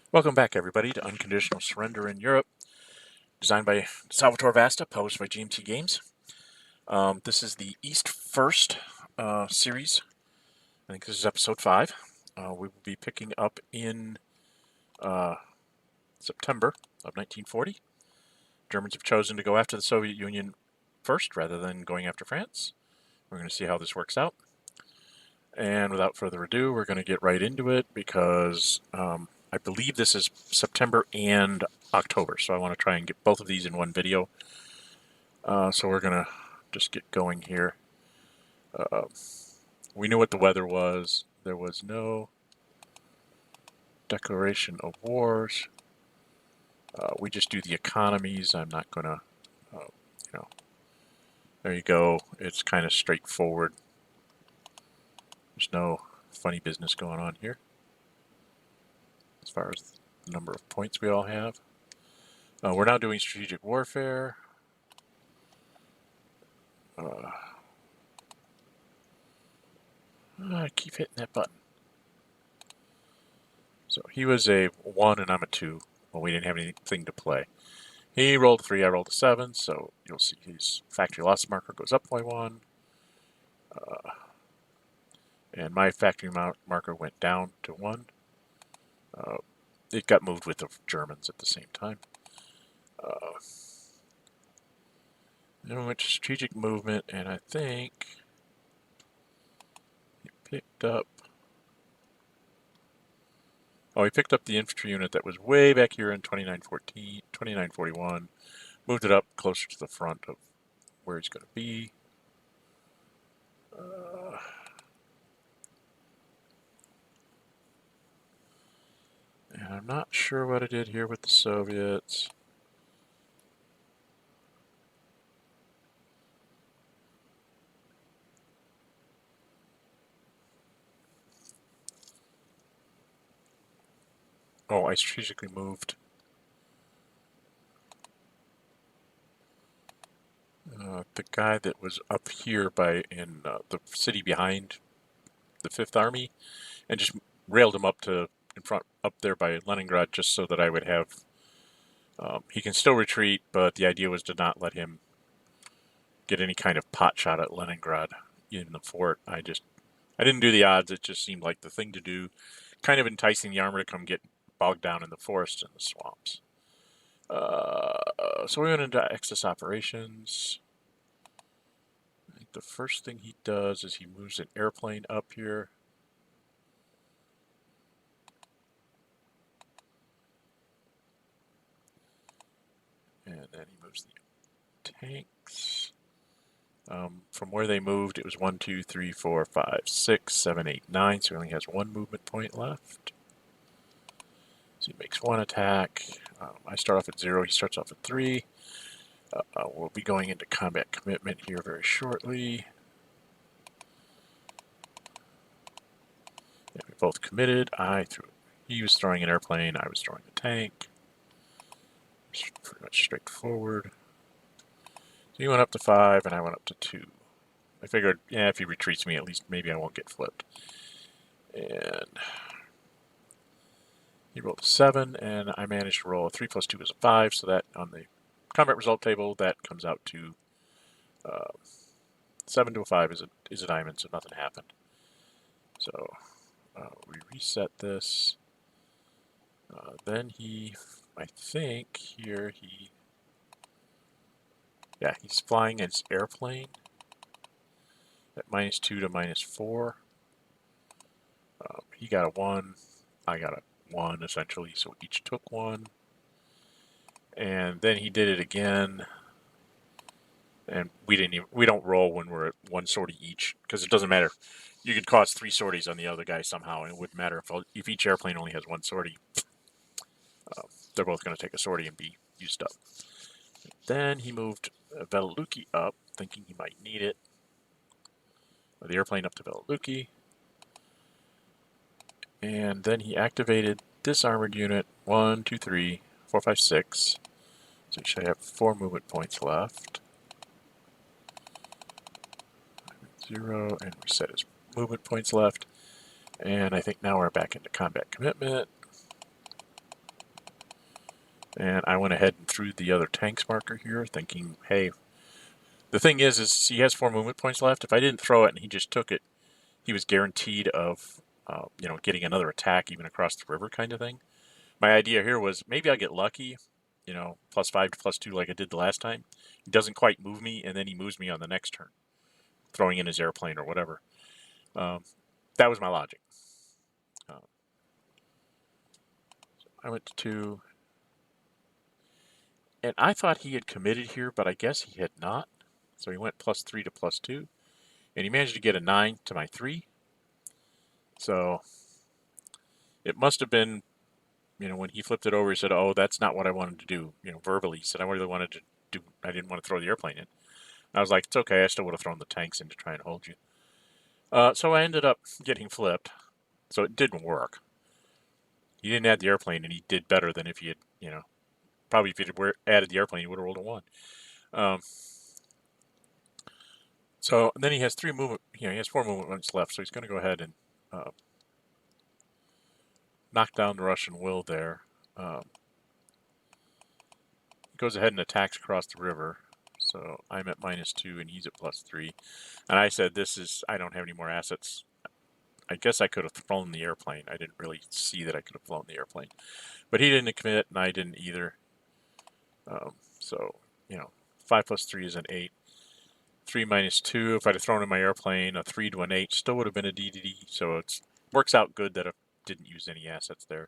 Welcome back, everybody, to Unconditional Surrender in Europe, designed by Salvatore Vasta, published by GMT Games. This is the East First series. I think this is episode 5. We will be picking up in September of 1940. Germans have chosen to go after the Soviet Union first rather than going after France. We're going to see how this works out. And without further ado, we're going to get right into it because I believe this is September and October, so I want to try and get both of these in one video. So we're going to just get going here. We knew what the weather was. There was no declaration of wars. We just do the economies. I'm not going to, there you go. It's kind of straightforward. There's no funny business going on here as far as the number of points we all have. We're now doing strategic warfare. I keep hitting that button. So he was a 1 and I'm a 2. Well, we didn't have anything to play. He rolled a 3, I rolled a 7, so you'll see his factory loss marker goes up by 1. And my factory marker went down to 1. It got moved with the Germans at the same time. Then we went to strategic movement, and I think he picked up... Oh, he picked up the infantry unit that was way back here in 2941, moved it up closer to the front of where he's going to be. And I'm not sure what I did here with the Soviets. Oh, I strategically moved the guy that was up here in the city behind the Fifth Army, and just railed him up to in front up there by Leningrad, just so that I would have. He can still retreat, but the idea was to not let him get any kind of pot shot at Leningrad in the fort. I didn't do the odds. It just seemed like the thing to do, kind of enticing the armor to come get bogged down in the forests and the swamps. So we went into Axis operations. I think the first thing he does is he moves an airplane up here. And then he moves the tanks. From where they moved, it was 1, 2, 3, 4, 5, 6, 7, 8, 9. So he only has 1 movement point left. So he makes 1 attack. I start off at 0. He starts off at 3. We'll be going into combat commitment here very shortly. Yeah, we both committed. He was throwing an airplane. I was throwing a tank. It's pretty much straightforward. So he went up to 5, and I went up to 2. I figured, yeah, if he retreats me, at least maybe I won't get flipped. And he rolled a 7, and I managed to roll a 3 plus 2 is a 5, so that on the combat result table, that comes out to 7 to a 5 is a diamond, so nothing happened. So we reset this. Then I think here he's flying his airplane at -2 to -4. He got a 1, I got a 1 essentially, so each took 1. And then he did it again, and we don't roll when we're at 1 sortie each, because it doesn't matter. You could cause 3 sorties on the other guy somehow, and it wouldn't matter if each airplane only has 1 sortie. They're both going to take a sortie and be used up. Then he moved Veluki up, thinking he might need it. The airplane up to Veluki. And then he activated this armored unit. 1, 2, 3, 4, 5, 6. So he should have 4 movement points left. 0, and reset his movement points left. And I think now we're back into combat commitment. And I went ahead and threw the other tanks marker here, thinking, hey, the thing is he has 4 movement points left. If I didn't throw it and he just took it, he was guaranteed of, getting another attack even across the river kind of thing. My idea here was maybe I'll get lucky, +5 to +2 like I did the last time. He doesn't quite move me, and then he moves me on the next turn, throwing in his airplane or whatever. That was my logic. I went to 2, and I thought he had committed here, but I guess he had not. So he went +3 to +2, and he managed to get a 9 to my 3. So it must have been, when he flipped it over, he said, "Oh, that's not what I wanted to do." Verbally, he said, "I really wanted to do. I didn't want to throw the airplane in." I was like, "It's okay. I still would have thrown the tanks in to try and hold you." So I ended up getting flipped. So it didn't work. He didn't add the airplane, and he did better than if he had, probably if he had added the airplane, he would have rolled a 1. So then he has 3 movement. He has 4 movement points left. So he's going to go ahead and knock down the Russian will there. He goes ahead and attacks across the river. So I'm at -2 and he's at +3. And I said, I don't have any more assets. I guess I could have flown the airplane. I didn't really see that I could have flown the airplane. But he didn't commit, and I didn't either. So, 5 + 3 is an 8. 3 - 2, if I'd have thrown in my airplane, a 3 to an 8 still would have been a DDD. So it works out good that I didn't use any assets there.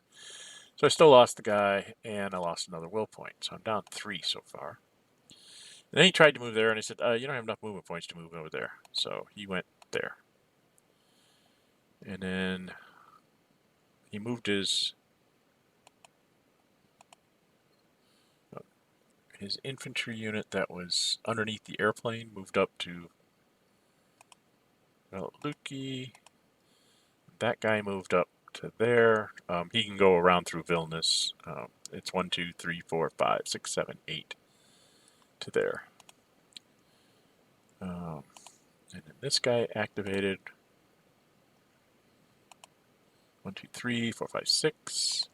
So I still lost the guy, and I lost another will point. So I'm down 3 so far. And then he tried to move there, and I said, you don't have enough movement points to move over there. So he went there. And then he moved his infantry unit that was underneath the airplane, moved up to Lucci. That guy moved up to there. He can go around through Vilnius. It's 1, 2, 3, 4, 5, 6, 7, 8 to there. And then this guy activated 1, 2, 3, 4, 5, 6.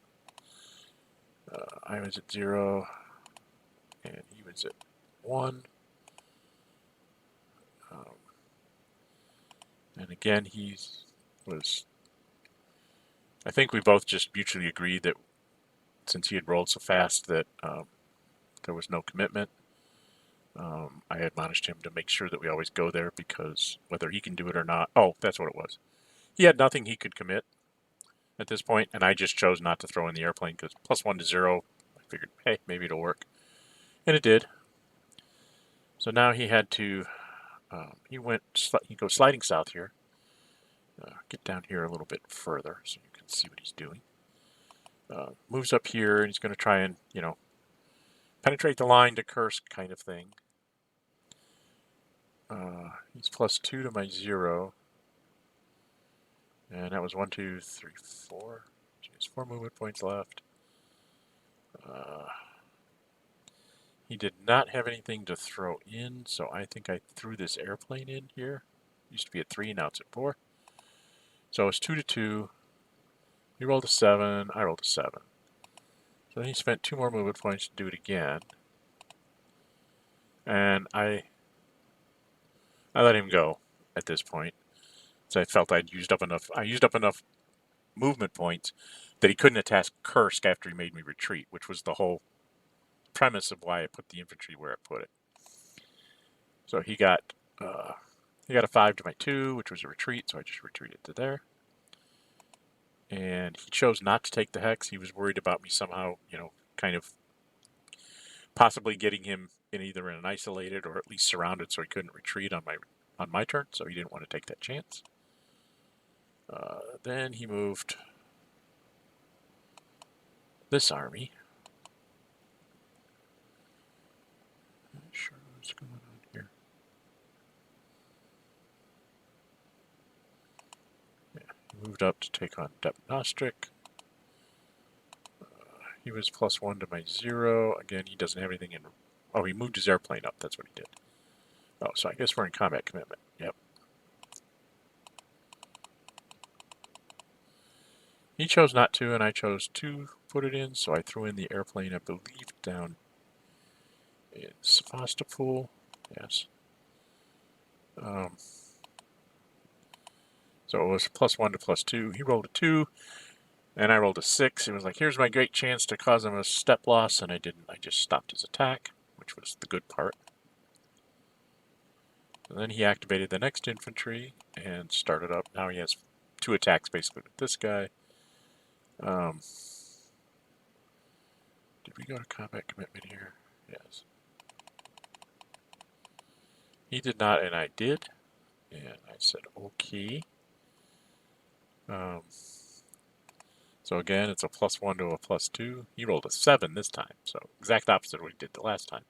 I was at 0, and he was at 1. And again, he was. I think we both just mutually agreed that since he had rolled so fast that there was no commitment. I admonished him to make sure that we always go there because whether he can do it or not. Oh, that's what it was. He had nothing he could commit at this point, and I just chose not to throw in the airplane because +1 to 0. I figured, hey, maybe it'll work. And it did. So now he had to. He goes sliding south here. Get down here a little bit further so you can see what he's doing. Moves up here, and he's going to try and, penetrate the line to Kursk kind of thing. He's +2 to my 0. And that was 1, 2, 3, 4. He has 4 movement points left. He did not have anything to throw in, so I think I threw this airplane in here. Used to be at 3, now it's at 4. So it's 2 to 2. He rolled a 7. I rolled a 7. So then he spent 2 more movement points to do it again. And I let him go at this point. So I felt I'd used up enough. I used up enough movement points that he couldn't attack Kursk after he made me retreat, which was the whole premise of why I put the infantry where I put it. So he got a 5 to my 2, which was a retreat, so I just retreated to there. And he chose not to take the hex. He was worried about me somehow, kind of possibly getting him in either an isolated or at least surrounded so he couldn't retreat on my turn, so he didn't want to take that chance. Then he moved this army. Not sure what's going on here. Yeah, he moved up to take on Depnostric. He was +1 to my 0. Again, he doesn't have anything in. Oh, he moved his airplane up. That's what he did. Oh, so I guess we're in combat commitment. Yep. He chose not to, and I chose to put it in, so I threw in the airplane, I believe, down in Sevastopol. Yes. So it was +1 to +2. He rolled a 2, and I rolled a 6. It was like, here's my great chance to cause him a step loss, and I didn't. I just stopped his attack, which was the good part. And then he activated the next infantry and started up. Now he has 2 attacks basically with this guy. Did we go to combat commitment here? Yes. He did not, and I did. And I said, okay. So again, it's a +1 to a +2. He rolled a 7 this time, so exact opposite of what he did the last time.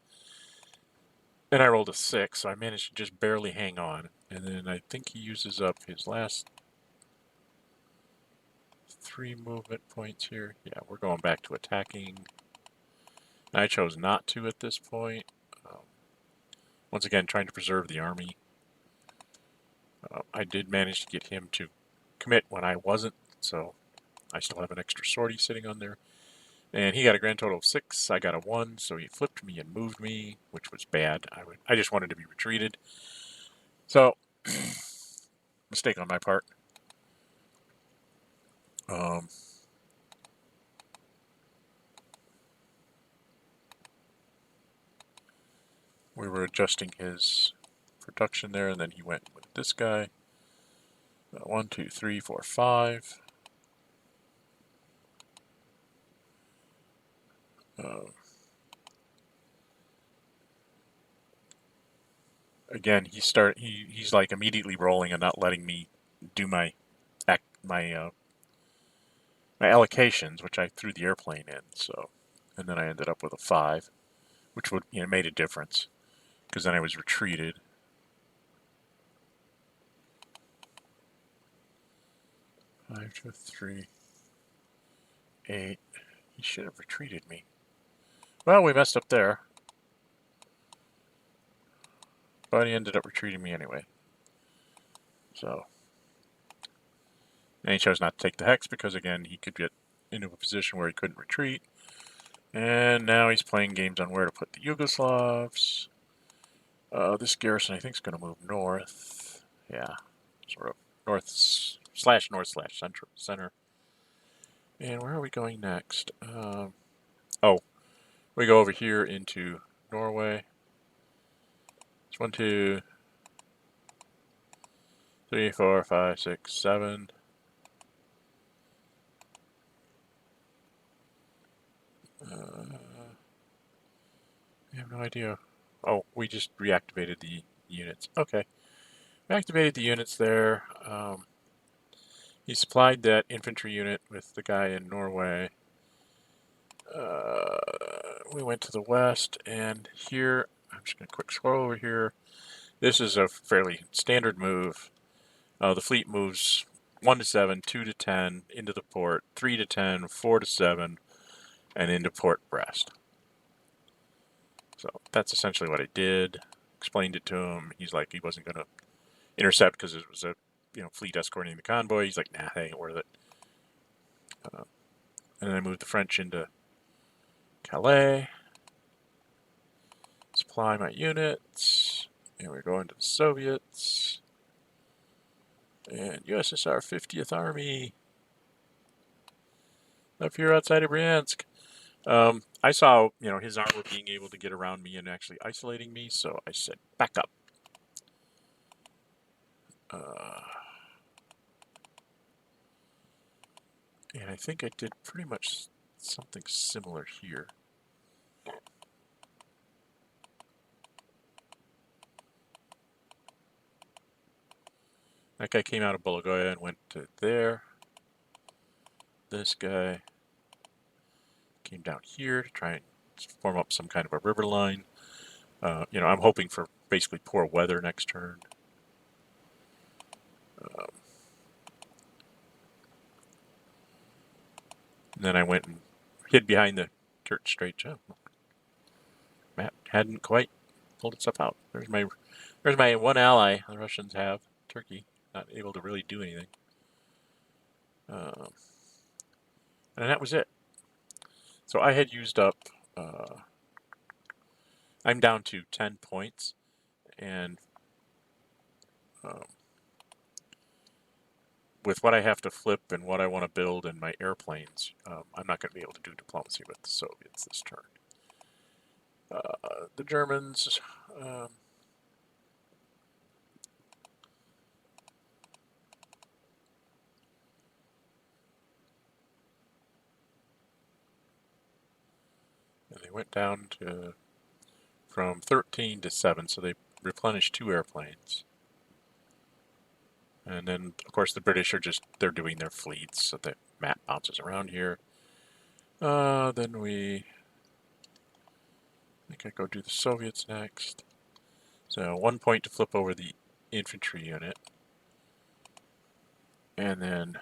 And I rolled a 6, so I managed to just barely hang on. And then I think he uses up his last 3 movement points here. Yeah, we're going back to attacking. And I chose not to at this point. Once again, trying to preserve the army. I did manage to get him to commit when I wasn't, so I still have an extra sortie sitting on there. And he got a grand total of 6. I got a 1, so he flipped me and moved me, which was bad. I just wanted to be retreated. So, mistake on my part. We were adjusting his production there, and then he went with this guy. 1, 2, 3, 4, 5. Again, he's like immediately rolling and not letting me do my allocations, which I threw the airplane in. So, and then I ended up with a 5, which would made a difference because then I was retreated. 5 to 3, 8. He should have retreated me. Well, we messed up there. But he ended up retreating me anyway. So. And he chose not to take the hex because, again, he could get into a position where he couldn't retreat. And now he's playing games on where to put the Yugoslavs. This garrison, I think, is going to move north. Yeah. Sort of north/center. And where are we going next? Oh, we go over here into Norway. It's 1, 2, 3, 4, 5, 6, 7. I have no idea. Oh, we just reactivated the units. Okay. We activated the units there. He supplied that infantry unit with the guy in Norway. We went to the west, and here, I'm just going to quick scroll over here. This is a fairly standard move. The fleet moves 1 to 7, 2 to 10, into the port, 3 to 10, 4 to 7, and into Port Brest. So that's essentially what I did. Explained it to him. He's like, he wasn't going to intercept because it was a fleet escorting the convoy. He's like, nah, that ain't worth it. And then I moved the French into Calais. Supply my units. And we're going to the Soviets. And USSR 50th Army. Up here outside of Bryansk. I saw, his armor being able to get around me and actually isolating me, so I said, back up. And I think I did pretty much something similar here. That guy came out of Bologoya and went to there. This guy came down here to try and form up some kind of a river line. I'm hoping for basically poor weather next turn. And then I went and hid behind the Kerch Strait. Map hadn't quite pulled itself out. There's my one ally the Russians have, Turkey, not able to really do anything. And that was it. So I had used up, I'm down to 10 points, and with what I have to flip and what I want to build in my airplanes, I'm not going to be able to do diplomacy with the Soviets this turn. The Germans, and they went down to from 13 to 7, so they replenished 2 airplanes. And then, of course, the British are they're doing their fleets, so the map bounces around here. Then I think I go do the Soviets next. So 1 point to flip over the infantry unit. And then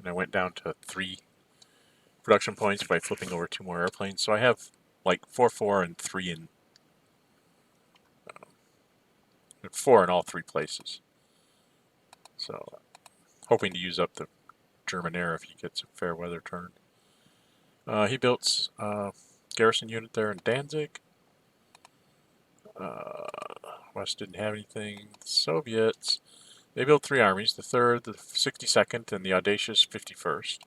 I went down to 3 production points by flipping over 2 more airplanes. So I have like 4, 4, and 3 in 4 in all 3 places. So hoping to use up the German air if he gets a fair weather turn. He built a garrison unit there in Danzig. West didn't have anything. The Soviets, they built 3 armies, the 3rd, the 62nd, and the audacious 51st.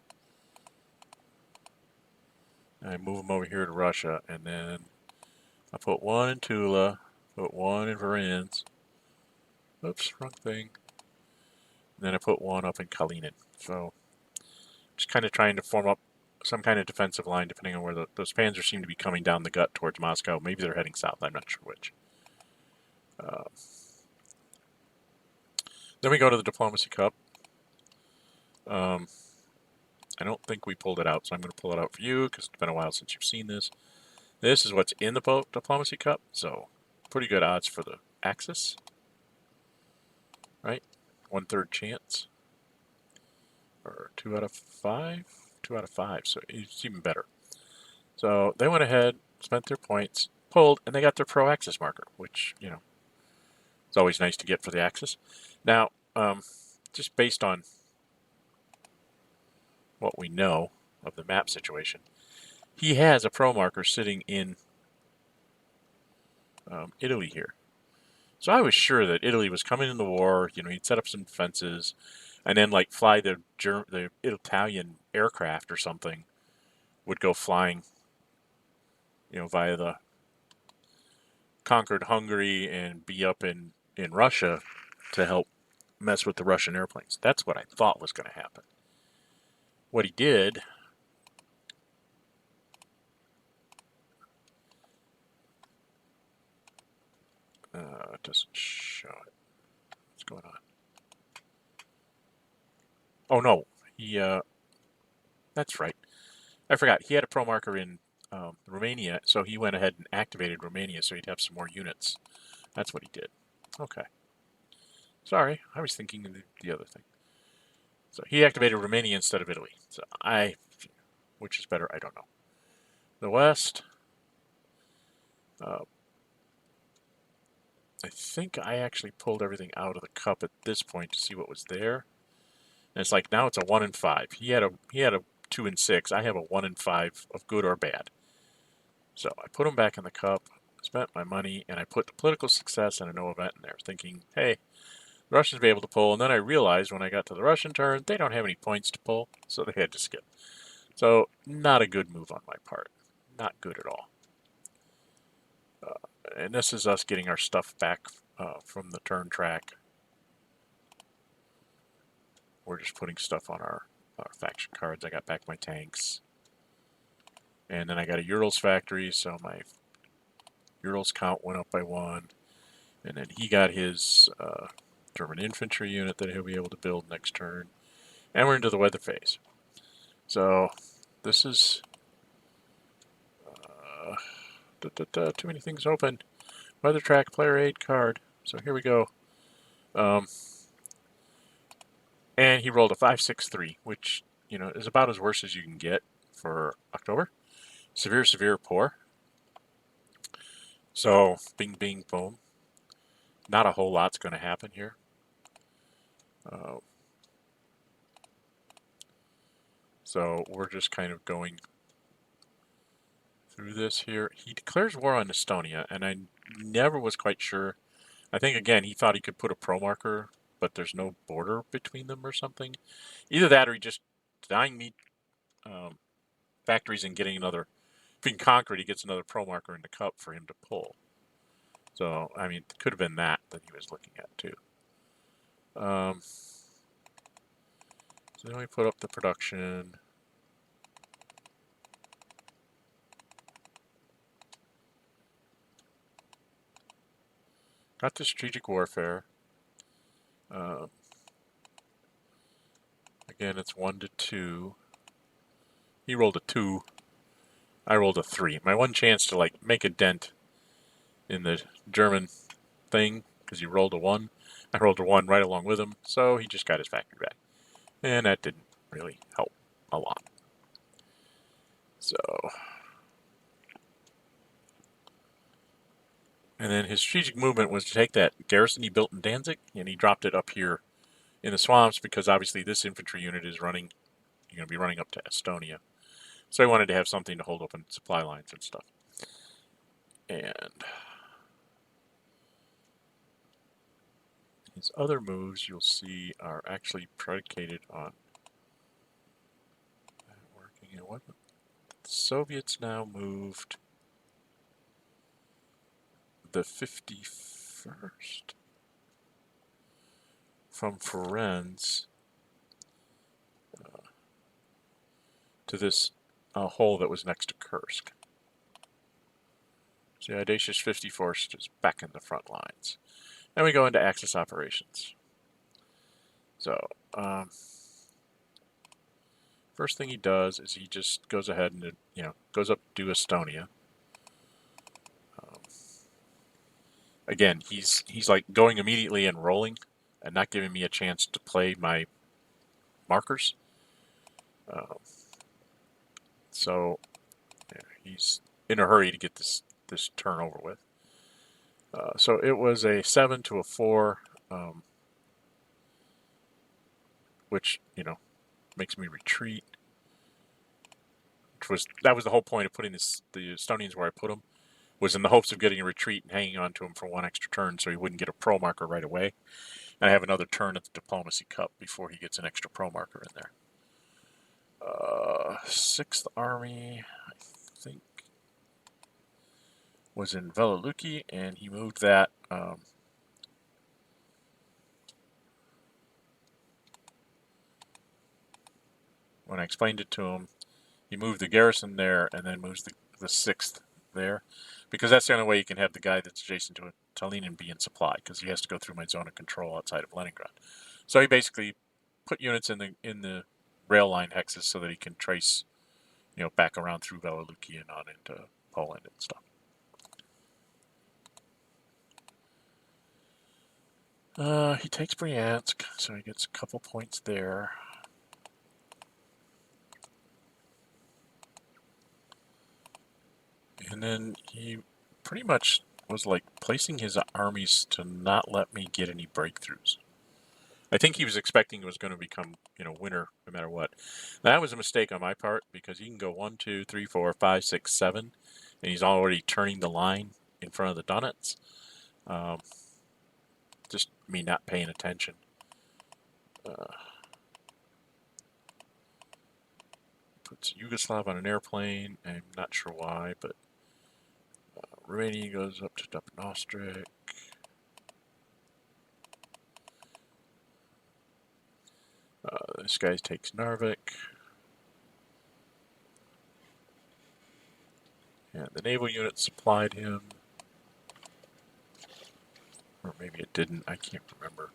I move them over here to Russia, and then I put 1 in Tula, put 1 in Varennes. Oops, wrong thing. And then I put 1 up in Kalinin. So just kind of trying to form up some kind of defensive line depending on where those panzers seem to be coming down the gut towards Moscow. Maybe they're heading south, I'm not sure which. Then we go to the Diplomacy Cup. I don't think we pulled it out, so I'm going to pull it out for you because it's been a while since you've seen this. This is what's in the Diplomacy Cup, so pretty good odds for the Axis. Right? 1/3 chance. Or 2 out of 5? 2 out of 5, so it's even better. So they went ahead, spent their points, pulled, and they got their pro Axis marker, which, you know, it's always nice to get for the Axis. Now, just based on what we know of the map situation, he has a pro marker sitting in Italy here. So I was sure that Italy was coming in the war. You know, he'd set up some defenses, and then like fly the Italian aircraft or something would go flying, you know, via the conquered Hungary and be up in Russia to help mess with the Russian airplanes. That's what I thought was going to happen. What he did, it doesn't show it. What's going on? Oh no, he. That's right. I forgot. He had a pro marker in Romania, so he went ahead and activated Romania so he'd have some more units. That's what he did. Okay. Sorry, I was thinking of the other thing. So he activated Romania instead of Italy. So which is better? I don't know. The West. I think I actually pulled everything out of the cup at this point to see what was there. And it's like now it's a 1 in 5. He had a 2 in 6. I have a 1 in 5 of good or bad. So I put them back in the cup, spent my money, and I put the political success and a no event in there, thinking, hey, the Russians will be able to pull. And then I realized when I got to the Russian turn, they don't have any points to pull, so they had to skip. So not a good move on my part. Not good at all. And this is us getting our stuff back from the turn track. We're just putting stuff on our faction cards. I got back my tanks. And then I got a Urals factory, so my Urals count went up by 1. And then he got his German infantry unit that he'll be able to build next turn. And we're into the weather phase. So this is too many things open. Weather track player aid card. So here we go. And he rolled a 5-6-3, which, you know, is about as worse as you can get for October. Severe, severe, poor. So, bing, bing, boom. Not a whole lot's going to happen here. So we're just kind of going through this here. He declares war on Estonia, and I never was quite sure. I think, again, he thought he could put a pro marker, but there's no border between them or something. Either that or he just denying me factories and getting another. If he can conquer it, he gets another pro marker in the cup for him to pull. So, I mean, it could have been that he was looking at, too. So then we put up the production. Got the strategic warfare. Again, it's 1 to 2. He rolled a 2. I rolled a 3. My one chance to like make a dent in the German thing, because he rolled a 1. I rolled a 1 right along with him, so he just got his factory back. And that didn't really help a lot. So, and then his strategic movement was to take that garrison he built in Danzig, and he dropped it up here in the swamps, because obviously this infantry unit is running, you're going to be running up to Estonia. So he wanted to have something to hold open supply lines and stuff. And his other moves, you'll see, are actually predicated on working in what? The Soviets now moved the 51st from Ferenz to this hole that was next to Kursk. So the Audacious 54st is back in the front lines. Then we go into Axis operations. So, first thing he does is he just goes ahead and, goes up to Estonia. Again, he's like going immediately and rolling and not giving me a chance to play my markers. So he's in a hurry to get this turn over with. So it was a 7 to a 4, which makes me retreat. That was the whole point of putting the Estonians where I put them, was in the hopes of getting a retreat and hanging on to him for one extra turn so he wouldn't get a pro marker right away. And I have another turn at the Diplomacy Cup before he gets an extra pro marker in there. 6th Army, I think, was in Velaluki, and he moved that when I explained it to him. He moved the garrison there and then moves the 6th there, because that's the only way you can have the guy that's adjacent to Tallinn be in supply, because he has to go through my zone of control outside of Leningrad. So he basically put units in the rail line hexes so that he can trace, back around through Velaluki and on into Poland and stuff. He takes Bryansk, so he gets a couple points there. And then he pretty much was like placing his armies to not let me get any breakthroughs. I think he was expecting it was going to become, winner no matter what. That was a mistake on my part, because he can go 1, 2, 3, 4, 5, 6, 7, and he's already turning the line in front of the Donets. Just me not paying attention. Puts Yugoslav on an airplane. I'm not sure why, but Romania goes up to Dubnostric. This guy takes Narvik. And the naval unit supplied him. Or maybe it didn't. I can't remember.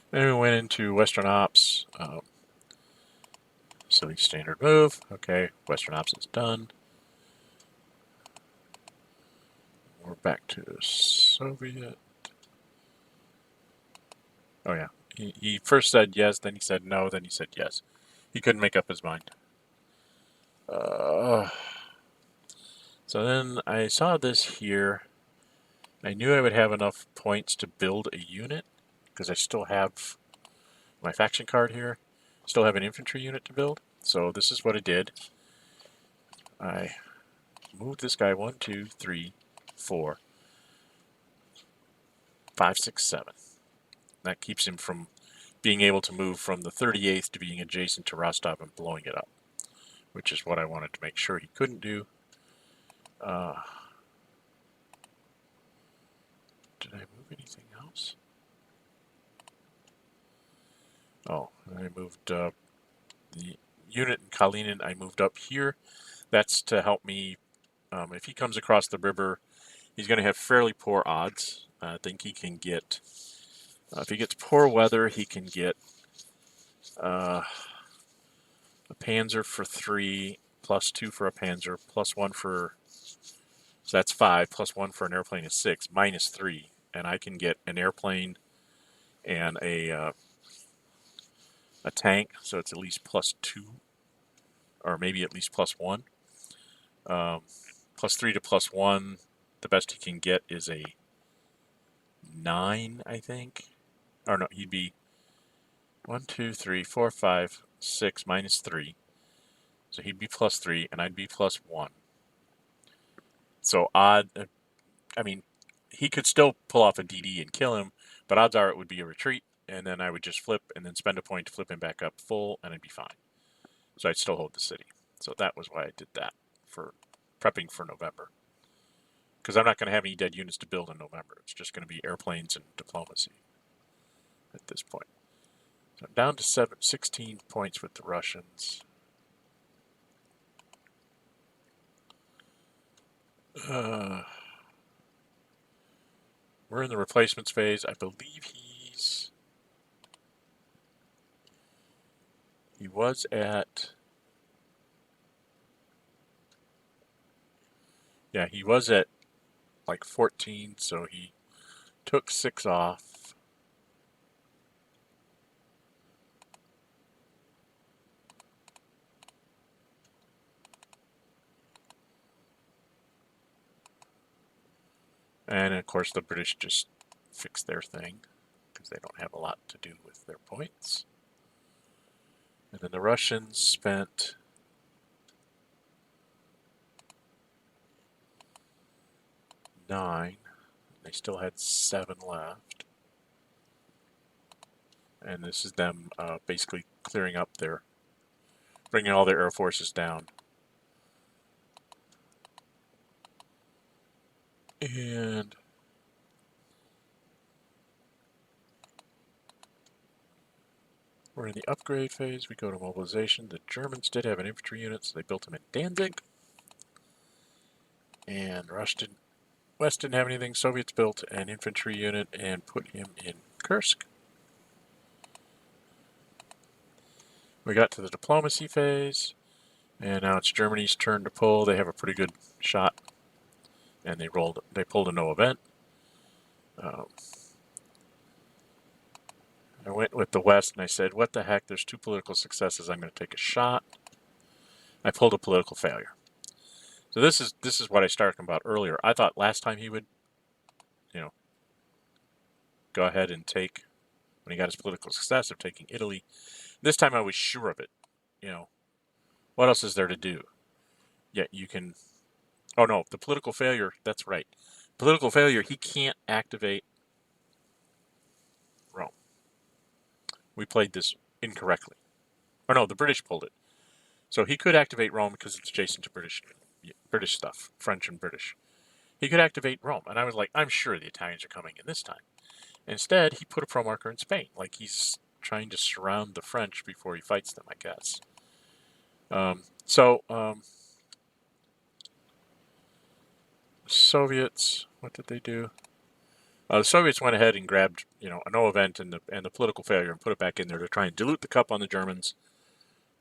Then we went into Western Ops. Silly standard move. Okay, Western Ops is done. back to Soviet. Oh yeah, he first said yes, then he said no, then he said yes. He couldn't make up his mind. So then I saw this here. I knew I would have enough points to build a unit, because I still have my faction card here. Still have an infantry unit to build. So this is what I did. I moved this guy 1, 2, 3, 4, 5, 6, 7. That keeps him from being able to move from the 38th to being adjacent to Rostov and blowing it up, which is what I wanted to make sure he couldn't do. Did I move anything else? Oh, I moved the unit in Kalinin. I moved up here. That's to help me. If he comes across the river, he's going to have fairly poor odds. I think he can get. If he gets poor weather, he can get a Panzer for 3, +2 for a Panzer, +1 for. So that's 5, +1 for an airplane is 6, -3. And I can get an airplane and a tank, so it's at least +2, or maybe at least +1. +3 to +1, the best he can get is a 9, I think. Or no, he'd be 1, 2, 3, 4, 5, 6 -3. So he'd be +3, and I'd be +1. So odd. I mean, he could still pull off a DD and kill him, but odds are it would be a retreat, and then I would just flip and then spend a point to flip him back up full, and I'd be fine. So I'd still hold the city. So that was why I did that, for prepping for November. Because I'm not going to have any dead units to build in November. It's just going to be airplanes and diplomacy at this point. So I'm down to 16 points with the Russians. We're in the replacements phase. I believe he was at. Yeah, he was at like 14, so he took 6 off. And of course the British just fixed their thing, because they don't have a lot to do with their points. And then the Russians spent 9. They still had 7 left. And this is them basically clearing up bringing all their air forces down. And we're in the upgrade phase. We go to mobilization. The Germans did have an infantry unit, so they built them in Danzig. And West didn't have anything. Soviets built an infantry unit and put him in Kursk. We got to the diplomacy phase, and now it's Germany's turn to pull. They have a pretty good shot, and they pulled a no event. I went with the West, and I said, what the heck, there's 2 political successes, I'm going to take a shot. I pulled a political failure. So this is what I started about earlier. I thought last time he would, go ahead and take, when he got his political success of taking Italy. This time I was sure of it. What else is there to do? Yeah, you can. Oh no, the political failure. That's right. Political failure. He can't activate Rome. We played this incorrectly. Oh no, the British pulled it. So he could activate Rome because it's adjacent to British stuff, French and British. He could activate Rome, and I was like, I'm sure the Italians are coming in this time. Instead, he put a pro marker in Spain, like he's trying to surround the French before he fights them, I guess. Soviets, what did they do? The Soviets went ahead and grabbed, a no event and the political failure and put it back in there to try and dilute the cup on the Germans.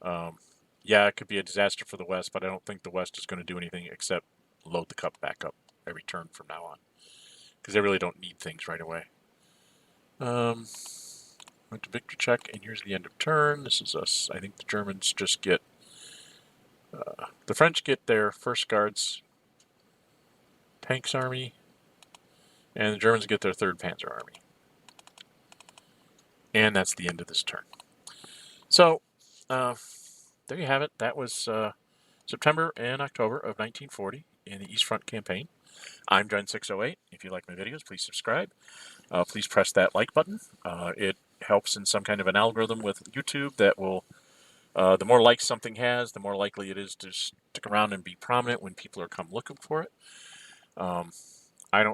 Yeah, it could be a disaster for the West, but I don't think the West is going to do anything except load the cup back up every turn from now on, because they really don't need things right away. Went to victory check, and here's the end of turn. This is us. I think the Germans just get, the French get their first guards tanks army, and the Germans get their 3rd Panzer Army. And that's the end of this turn. So, there you have it. That was September and October of 1940 in the East Front campaign. I'm Gen608. If you like my videos, please subscribe. Please press that like button. It helps in some kind of an algorithm with YouTube that will, the more likes something has, the more likely it is to stick around and be prominent when people are come looking for it.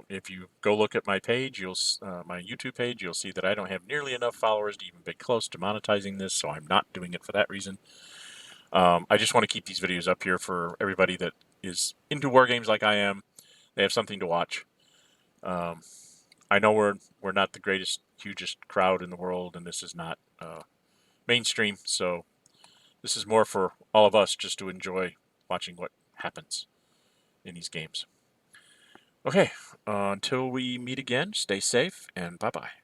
If you go look at my page, my YouTube page, you'll see that I don't have nearly enough followers to even be close to monetizing this, so I'm not doing it for that reason. I just want to keep these videos up here for everybody that is into war games like I am. They have something to watch. I know we're not the hugest crowd in the world, and this is not mainstream, so this is more for all of us just to enjoy watching what happens in these games. Okay, until we meet again, stay safe, and bye-bye.